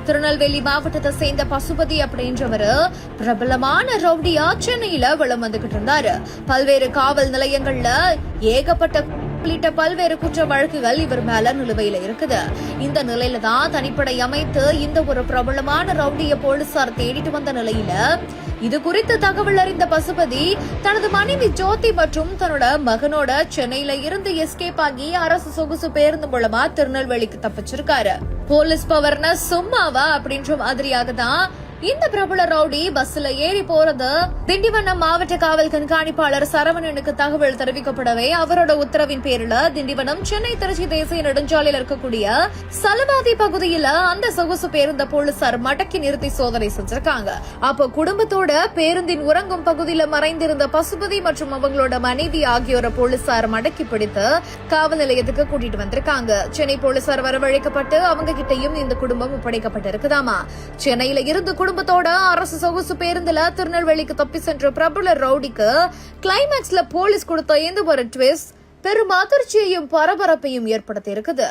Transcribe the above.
திருநெல்வேலி மாவட்டத்தை சேர்ந்த பசுபதி அப்படின்றவரு பிரபலமான ரவுடியா சென்னையில வலம் வந்துகிட்டு இருந்தாரு. பல்வேறு காவல் நிலையங்கள்ல ஏகப்பட்ட உள்ளிட்ட பல்வேறு குற்ற வழக்குகள் இவர் மேல நிலுவையில இருக்குது. இந்த நிலையில தான் தனிப்படை அமைத்து இந்த ஒரு பிரபலமான ரவுடிய போலீசார் தேடிட்டு வந்த நிலையில இது குறித்து தகவல் அறிந்த பசுபதி தனது மனைவி ஜோதி மற்றும் தன்னோட மகனோட சென்னையில இருந்து எஸ்கேப் ஆகி அரசு சொகுசு பேருந்து மூலமா திருநெல்வேலிக்கு தப்பிச்சிருக்காரு. போலீஸ் பவர்னா சும்மாவா அப்படின்ற மாதிரியாக தான் இந்த பிரபல ரவுடி பஸ்ல ஏறி போறது திண்டிவனம் மாவட்ட காவல் கண்காணிப்பாளர் சரவணனுக்கு தகவல் தெரிவிக்கப்படவே அவரோட உத்தரவின் பேரில் திண்டிவனம் சென்னை திருச்சி தேசிய நெடுஞ்சாலையில் இருக்கக்கூடிய சலவாதி பகுதியில அந்த சொகுசு பேருந்த போலீசார் மடக்கி நிறுத்தி சோதனை செஞ்சிருக்காங்க. அப்போ குடும்பத்தோட பேருந்தின் உறங்கும் பகுதியில மறைந்திருந்த பசுபதி மற்றும் அவங்களோட மனைவி ஆகியோரை போலீசார் மடக்கி பிடித்து காவல் நிலையத்துக்கு கூட்டிட்டு வந்திருக்காங்க. சென்னை போலீசார் வரவழைக்கப்பட்டு அவங்க கிட்டையும் இந்த குடும்பம் ஒப்படைக்கப்பட்டிருக்குதாமா. சென்னையில இருந்து குடும்பத்தோட அரசு சொகுசு பேருந்துல திருநெல்வேலிக்கு தப்பி சென்ற பிரபல ரவுடிக்கு கிளைமேக்ஸ்ல போலீஸ் கொடுத்த இந்த ஒரு ட்விஸ்ட் பெரும் அதிர்ச்சியையும் பரபரப்பையும் ஏற்படுத்தி இருக்குது.